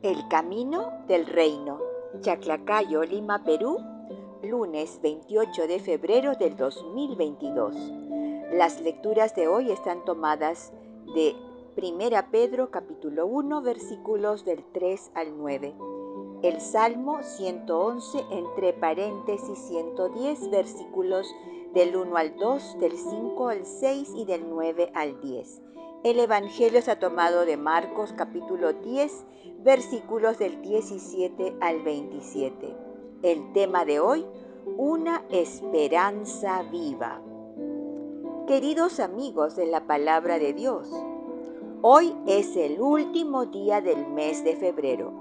El camino del reino. Chaclacayo, Lima, Perú, lunes 28 de febrero del 2022. Las lecturas de hoy están tomadas de 1 Pedro capítulo 1 versículos del 3 al 9. El Salmo 111 entre paréntesis 110 versículos del 1 al 2, del 5 al 6 y del 9 al 10. El Evangelio está tomado de Marcos capítulo 10 versículos del 17 al 27. El tema de hoy, una esperanza viva. Queridos amigos de la palabra de Dios, hoy es el último día del mes de febrero.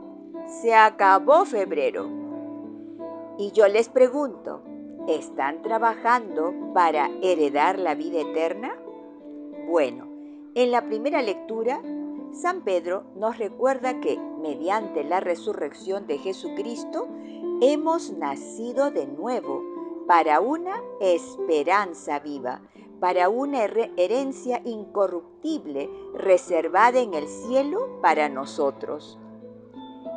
Se acabó febrero. Y yo les pregunto, ¿están trabajando para heredar la vida eterna? Bueno, en la primera lectura, San Pedro nos recuerda que, mediante la resurrección de Jesucristo, hemos nacido de nuevo para una esperanza viva, para una herencia incorruptible reservada en el cielo para nosotros.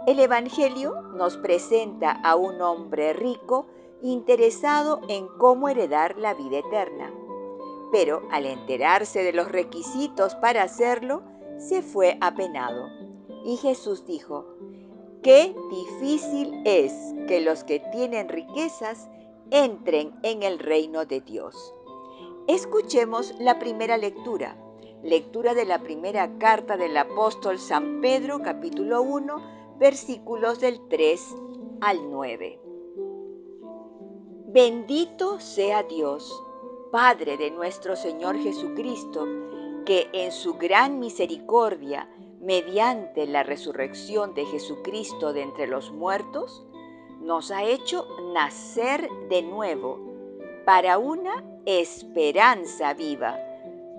El Evangelio nos presenta a un hombre rico interesado en cómo heredar la vida eterna. Pero al enterarse de los requisitos para hacerlo, se fue apenado. Y Jesús dijo, qué difícil es que los que tienen riquezas entren en el reino de Dios. Escuchemos la primera lectura de la primera carta del apóstol San Pedro, capítulo 1, versículos del 3 al 9. Bendito sea Dios, Padre de nuestro Señor Jesucristo, que en su gran misericordia, mediante la resurrección de Jesucristo de entre los muertos, nos ha hecho nacer de nuevo para una esperanza viva,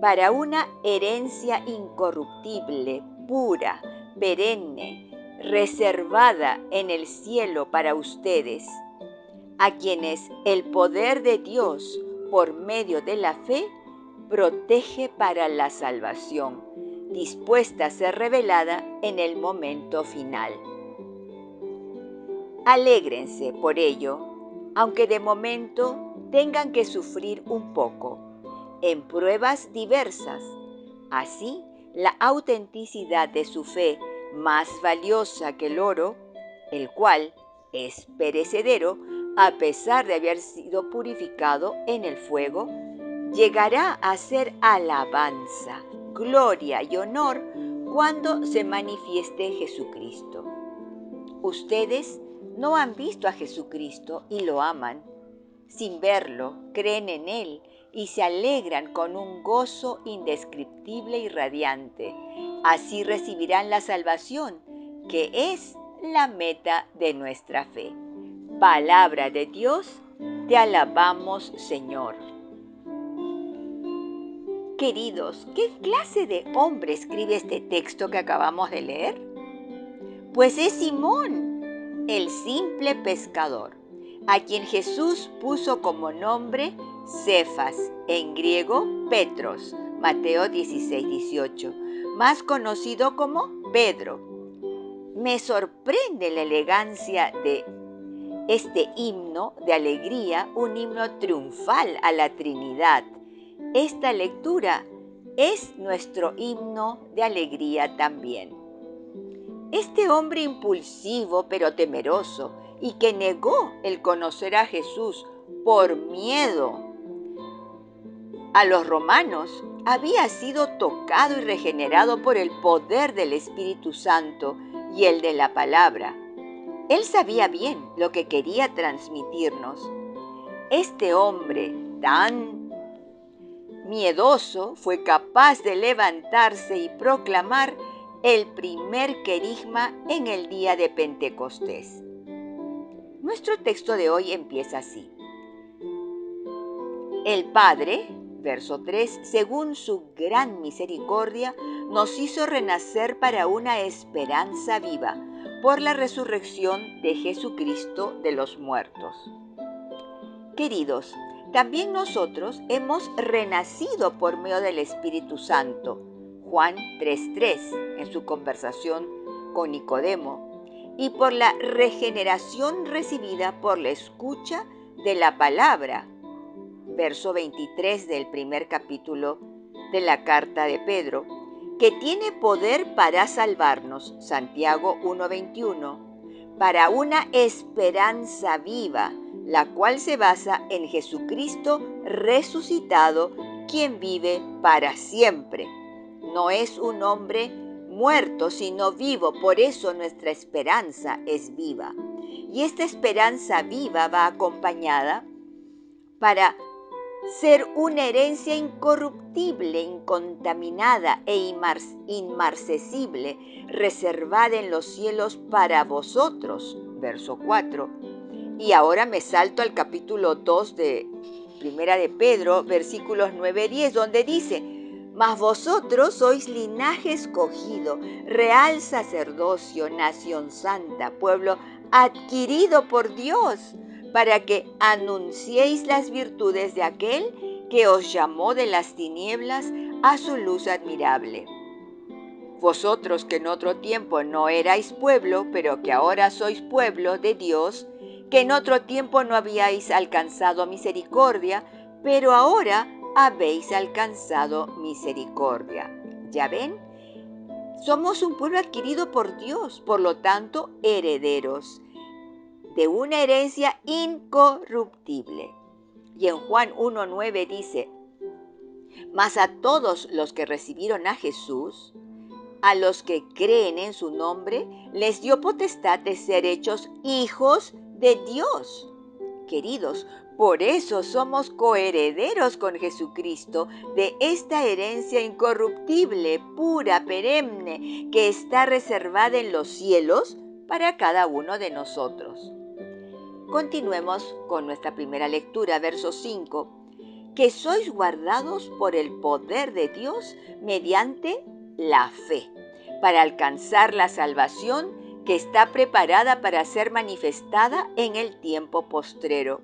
para una herencia incorruptible, pura, perenne, reservada en el cielo para ustedes, a quienes el poder de Dios, por medio de la fe, protege para la salvación, dispuesta a ser revelada en el momento final. Alégrense por ello, aunque de momento tengan que sufrir un poco, en pruebas diversas. Así, la autenticidad de su fe, más valiosa que el oro, el cual es perecedero, a pesar de haber sido purificado en el fuego, llegará a ser alabanza, gloria y honor cuando se manifieste Jesucristo. Ustedes no han visto a Jesucristo y lo aman. Sin verlo, creen en Él y se alegran con un gozo indescriptible y radiante. Así recibirán la salvación, que es la meta de nuestra fe. Palabra de Dios, te alabamos, Señor. Queridos, ¿qué clase de hombre escribe este texto que acabamos de leer? Pues es Simón, el simple pescador, a quien Jesús puso como nombre Cefas, en griego Petros, Mateo 16:18, más conocido como Pedro. Me sorprende la elegancia de este himno de alegría, un himno triunfal a la Trinidad. Esta lectura es nuestro himno de alegría también. Este hombre impulsivo pero temeroso y que negó el conocer a Jesús por miedo a los romanos, había sido tocado y regenerado por el poder del Espíritu Santo y el de la palabra. Él sabía bien lo que quería transmitirnos. Este hombre tan miedoso fue capaz de levantarse y proclamar el primer querigma en el día de Pentecostés. Nuestro texto de hoy empieza así. El Padre, verso 3, según su gran misericordia, nos hizo renacer para una esperanza viva por la resurrección de Jesucristo de los muertos. Queridos, también nosotros hemos renacido por medio del Espíritu Santo. Juan 3:3, en su conversación con Nicodemo, y por la regeneración recibida por la escucha de la palabra. Verso 23 del primer capítulo de la carta de Pedro, que tiene poder para salvarnos, Santiago 1:21, para una esperanza viva, la cual se basa en Jesucristo resucitado, quien vive para siempre. No es un hombre muerto, sino vivo, por eso nuestra esperanza es viva. Y esta esperanza viva va acompañada para ser una herencia incorruptible, incontaminada e inmarcesible, reservada en los cielos para vosotros. Verso 4. Y ahora me salto al capítulo 2 de Primera de Pedro, versículos 9-10, donde dice: mas vosotros sois linaje escogido, real sacerdocio, nación santa, pueblo adquirido por Dios, para que anunciéis las virtudes de aquel que os llamó de las tinieblas a su luz admirable. Vosotros que en otro tiempo no erais pueblo, pero que ahora sois pueblo de Dios, que en otro tiempo no habíais alcanzado misericordia, pero ahora habéis alcanzado misericordia. ¿Ya ven? Somos un pueblo adquirido por Dios, por lo tanto, herederos de una herencia incorruptible. Y en Juan 1:9 dice: mas a todos los que recibieron a Jesús, a los que creen en su nombre, les dio potestad de ser hechos hijos de Dios. Queridos, por eso somos coherederos con Jesucristo de esta herencia incorruptible, pura, perenne, que está reservada en los cielos para cada uno de nosotros. Continuemos con nuestra primera lectura, verso 5. Que sois guardados por el poder de Dios mediante la fe, para alcanzar la salvación que está preparada para ser manifestada en el tiempo postrero.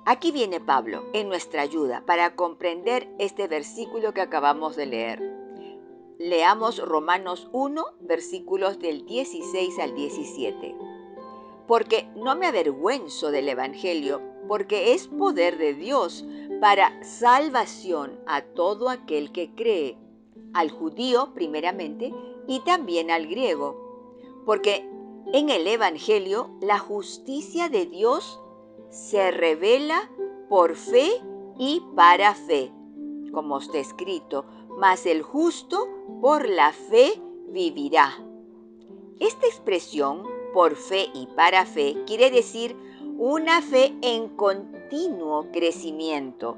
Aquí viene Pablo en nuestra ayuda para comprender este versículo que acabamos de leer. Leamos Romanos 1, versículos del 16 al 17. Porque no me avergüenzo del Evangelio, porque es poder de Dios para salvación a todo aquel que cree, al judío primeramente y también al griego. Porque en el Evangelio la justicia de Dios se revela por fe y para fe, como está escrito: mas el justo por la fe vivirá. Esta expresión, por fe y para fe, quiere decir una fe en continuo crecimiento.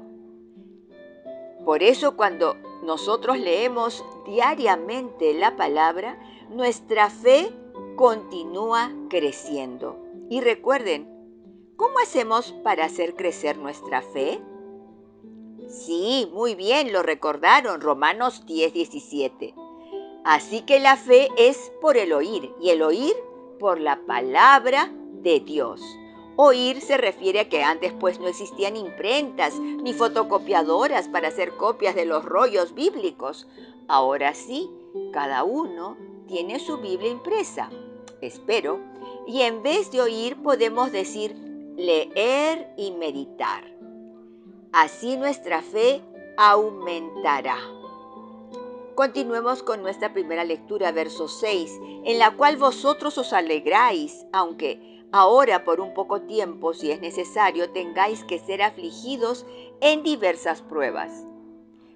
Por eso cuando nosotros leemos diariamente la palabra, nuestra fe continúa creciendo. Y recuerden, ¿cómo hacemos para hacer crecer nuestra fe? Sí, muy bien, lo recordaron, Romanos 10:17. Así que la fe es por el oír, y el oír por la palabra de Dios. Oír se refiere a que antes pues no existían imprentas ni fotocopiadoras para hacer copias de los rollos bíblicos. Ahora sí, cada uno tiene su Biblia impresa, espero, y en vez de oír podemos decir leer y meditar. Así nuestra fe aumentará. Continuemos con nuestra primera lectura, verso 6, en la cual vosotros os alegráis, aunque ahora por un poco tiempo, si es necesario, tengáis que ser afligidos en diversas pruebas,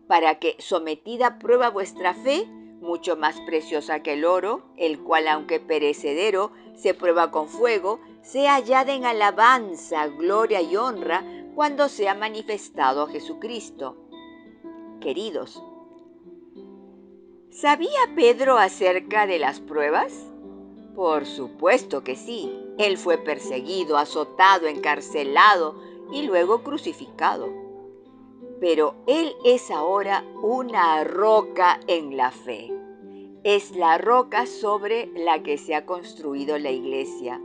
para que, sometida a prueba vuestra fe, mucho más preciosa que el oro, el cual aunque perecedero se prueba con fuego, sea hallada en alabanza, gloria y honra cuando sea manifestado Jesucristo. Queridos, ¿sabía Pedro acerca de las pruebas? Por supuesto que sí. Él fue perseguido, azotado, encarcelado y luego crucificado. Pero él es ahora una roca en la fe. Es la roca sobre la que se ha construido la iglesia.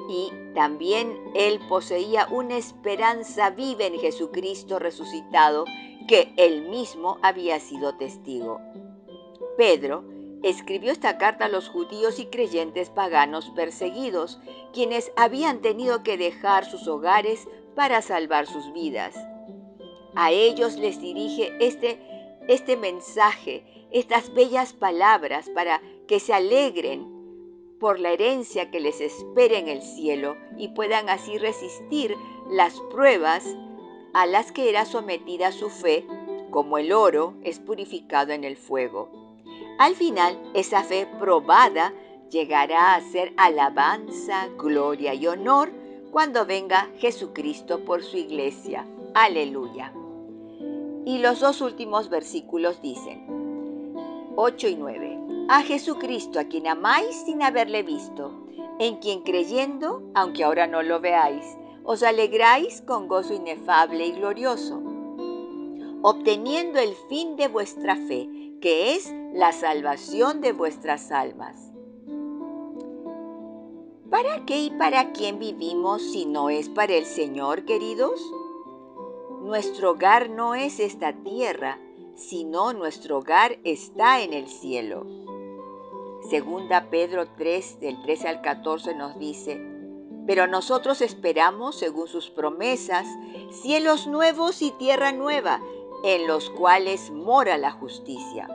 Y también él poseía una esperanza viva en Jesucristo resucitado, que él mismo había sido testigo. Pedro escribió esta carta a los judíos y creyentes paganos perseguidos, quienes habían tenido que dejar sus hogares para salvar sus vidas. A ellos les dirige este mensaje, estas bellas palabras para que se alegren por la herencia que les espera en el cielo y puedan así resistir las pruebas a las que era sometida su fe, como el oro es purificado en el fuego. Al final, esa fe probada llegará a ser alabanza, gloria y honor cuando venga Jesucristo por su iglesia. Aleluya. Y los dos últimos versículos dicen, 8 y 9. A Jesucristo, a quien amáis sin haberle visto, en quien creyendo, aunque ahora no lo veáis, os alegráis con gozo inefable y glorioso, obteniendo el fin de vuestra fe, que es la salvación de vuestras almas. ¿Para qué y para quién vivimos si no es para el Señor, queridos? Nuestro hogar no es esta tierra, sino nuestro hogar está en el cielo. Segunda Pedro 3, del 13 al 14 nos dice, pero nosotros esperamos, según sus promesas, cielos nuevos y tierra nueva, en los cuales mora la justicia.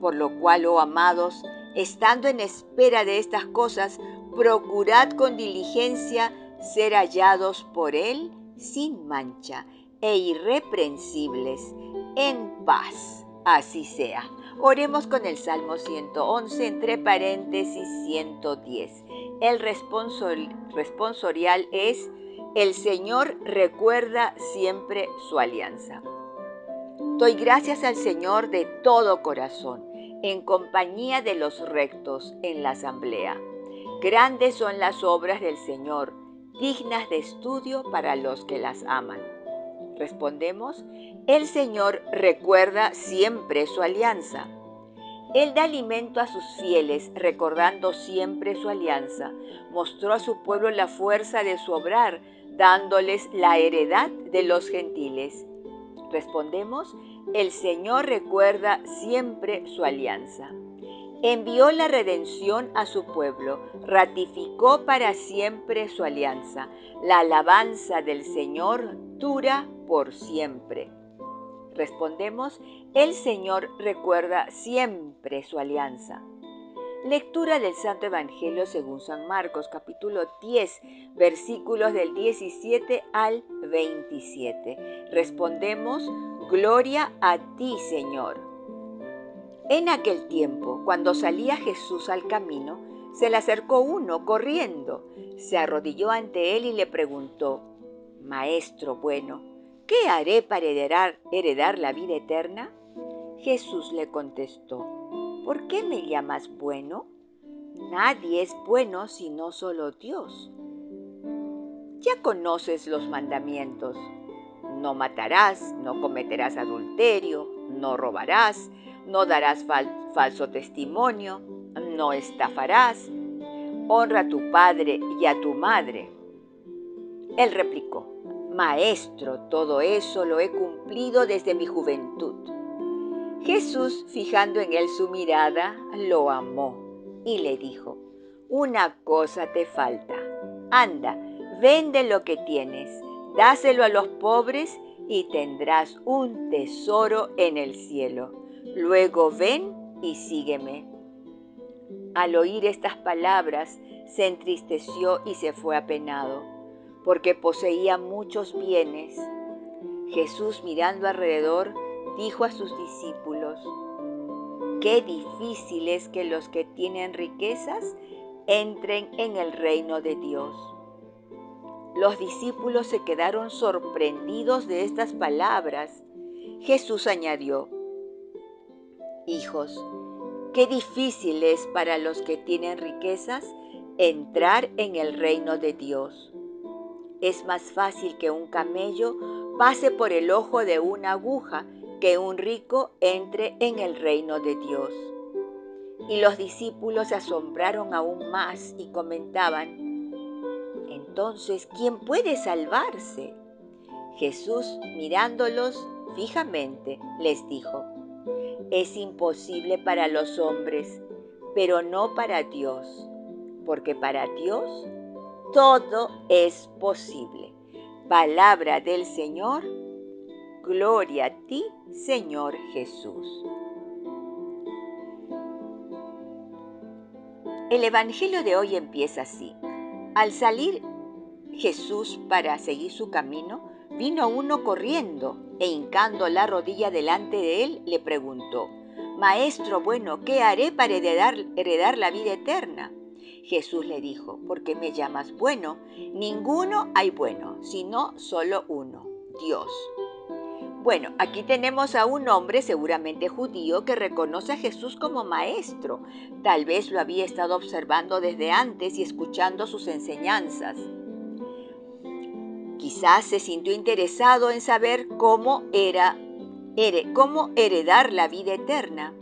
Por lo cual, oh amados, estando en espera de estas cosas, procurad con diligencia ser hallados por Él sin mancha e irreprensibles, en paz. Así sea. Oremos con el Salmo 111, entre paréntesis 110. El responsorial es, el Señor recuerda siempre su alianza. Doy gracias al Señor de todo corazón, en compañía de los rectos en la asamblea. Grandes son las obras del Señor, dignas de estudio para los que las aman. Respondemos, el Señor recuerda siempre su alianza. Él da alimento a sus fieles, recordando siempre su alianza. Mostró a su pueblo la fuerza de su obrar, dándoles la heredad de los gentiles. Respondemos, el Señor recuerda siempre su alianza. Envió la redención a su pueblo, ratificó para siempre su alianza. La alabanza del Señor dura por siempre. Respondemos, el Señor recuerda siempre su alianza. Lectura del Santo Evangelio según San Marcos, capítulo 10, versículos del 17 al 27. Respondemos, gloria a ti, Señor. En aquel tiempo, cuando salía Jesús al camino, se le acercó uno corriendo, se arrodilló ante él y le preguntó, Maestro bueno, ¿qué haré para heredar la vida eterna? Jesús le contestó, ¿por qué me llamas bueno? Nadie es bueno sino solo Dios. Ya conoces los mandamientos. No matarás, no cometerás adulterio, no robarás, no darás falso testimonio, no estafarás, honra a tu padre y a tu madre. Él replicó, Maestro, todo eso lo he cumplido desde mi juventud. Jesús, fijando en él su mirada, lo amó y le dijo, una cosa te falta. Anda, vende lo que tienes, dáselo a los pobres y tendrás un tesoro en el cielo. Luego ven y sígueme. Al oír estas palabras, se entristeció y se fue apenado, porque poseía muchos bienes. Jesús, mirando alrededor, dijo a sus discípulos, qué difícil es que los que tienen riquezas entren en el reino de Dios. Los discípulos se quedaron sorprendidos de estas palabras. Jesús añadió, hijos, qué difícil es para los que tienen riquezas entrar en el reino de Dios. Es más fácil que un camello pase por el ojo de una aguja que un rico entre en el reino de Dios. Y los discípulos se asombraron aún más y comentaban, entonces, ¿quién puede salvarse? Jesús, mirándolos fijamente, les dijo, es imposible para los hombres, pero no para Dios, porque para Dios todo es posible. Palabra del Señor, gloria a ti, Señor Jesús. El Evangelio de hoy empieza así. Al salir Jesús para seguir su camino, vino uno corriendo e hincando la rodilla delante de él, le preguntó: Maestro bueno, ¿qué haré para heredar la vida eterna? Jesús le dijo: ¿por qué me llamas bueno? Ninguno hay bueno, sino solo uno, Dios. Bueno, aquí tenemos a un hombre seguramente judío que reconoce a Jesús como maestro. Tal vez lo había estado observando desde antes y escuchando sus enseñanzas. Quizás se sintió interesado en saber cómo heredar la vida eterna.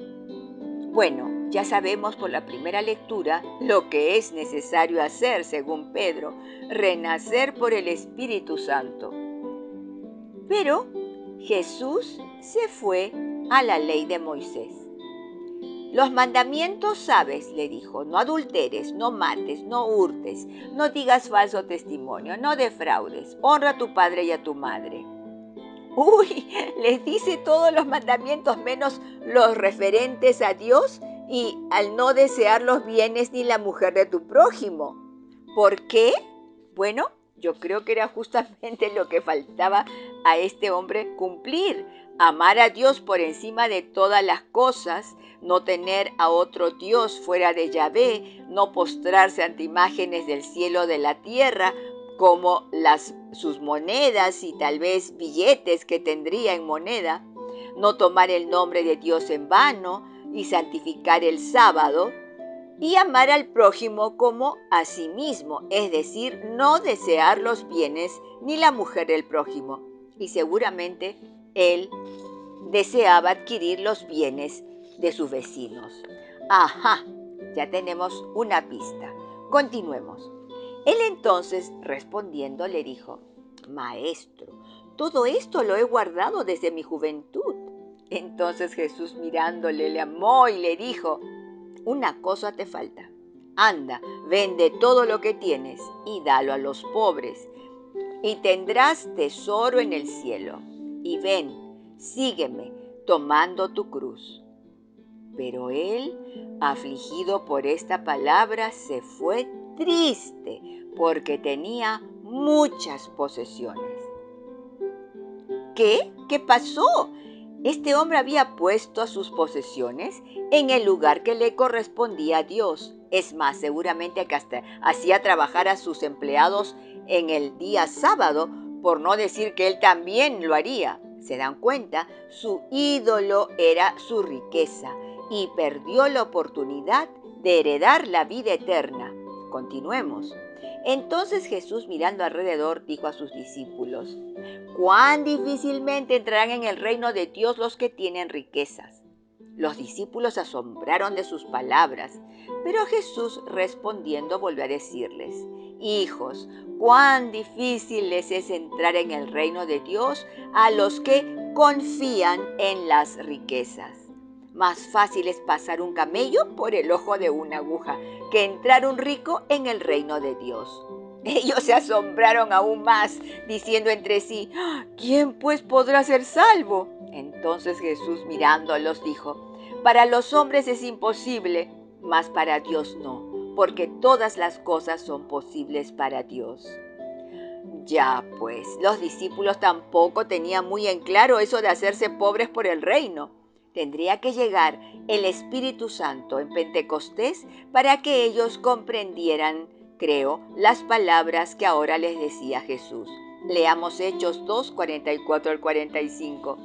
Bueno, ya sabemos por la primera lectura lo que es necesario hacer, según Pedro: renacer por el Espíritu Santo. Pero Jesús se fue a la ley de Moisés. Los mandamientos sabes, le dijo: no adulteres, no mates, no hurtes, no digas falso testimonio, no defraudes, honra a tu padre y a tu madre. Uy, les dice todos los mandamientos menos los referentes a Dios y al no desear los bienes ni la mujer de tu prójimo. ¿Por qué? Bueno, yo creo que era justamente lo que faltaba a este hombre cumplir: amar a Dios por encima de todas las cosas, no tener a otro Dios fuera de Yahvé, no postrarse ante imágenes del cielo o de la tierra, como sus monedas y tal vez billetes que tendría en moneda, no tomar el nombre de Dios en vano y santificar el sábado, y amar al prójimo como a sí mismo, es decir, no desear los bienes ni la mujer del prójimo. Y seguramente él deseaba adquirir los bienes de sus vecinos. Ajá, ya tenemos una pista. Continuemos. Él entonces, respondiendo, le dijo: Maestro, todo esto lo he guardado desde mi juventud. Entonces Jesús, mirándole, le amó y le dijo: una cosa te falta. Anda, vende todo lo que tienes y dalo a los pobres, y tendrás tesoro en el cielo. Y ven, sígueme, tomando tu cruz. Pero él, afligido por esta palabra, se fue triste, porque tenía muchas posesiones. ¿Qué? ¿Qué pasó? Este hombre había puesto a sus posesiones en el lugar que le correspondía a Dios. Es más, seguramente que hasta hacía trabajar a sus empleados en el día sábado, por no decir que él también lo haría. ¿Se dan cuenta? Su ídolo era su riqueza y perdió la oportunidad de heredar la vida eterna. Continuemos. Entonces Jesús, mirando alrededor, dijo a sus discípulos: «¿Cuán difícilmente entrarán en el reino de Dios los que tienen riquezas?». Los discípulos se asombraron de sus palabras, pero Jesús, respondiendo, volvió a decirles: «Hijos, cuán difícil les es entrar en el reino de Dios a los que confían en las riquezas. Más fácil es pasar un camello por el ojo de una aguja que entrar un rico en el reino de Dios». Ellos se asombraron aún más, diciendo entre sí: «¿Quién pues podrá ser salvo?». Entonces Jesús, mirándolos, dijo: «Para los hombres es imposible, mas para Dios no, porque todas las cosas son posibles para Dios». Ya pues, los discípulos tampoco tenían muy en claro eso de hacerse pobres por el reino. Tendría que llegar el Espíritu Santo en Pentecostés para que ellos comprendieran, creo, las palabras que ahora les decía Jesús. Leamos Hechos 2, 44 al 45.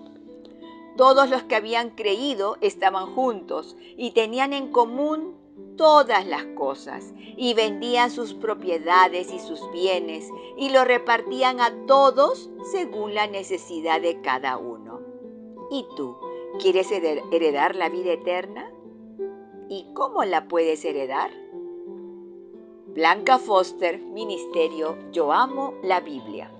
Todos los que habían creído estaban juntos y tenían en común todas las cosas, y vendían sus propiedades y sus bienes, y lo repartían a todos según la necesidad de cada uno. ¿Y tú, quieres heredar la vida eterna? ¿Y cómo la puedes heredar? Blanca Foster, Ministerio Yo Amo la Biblia.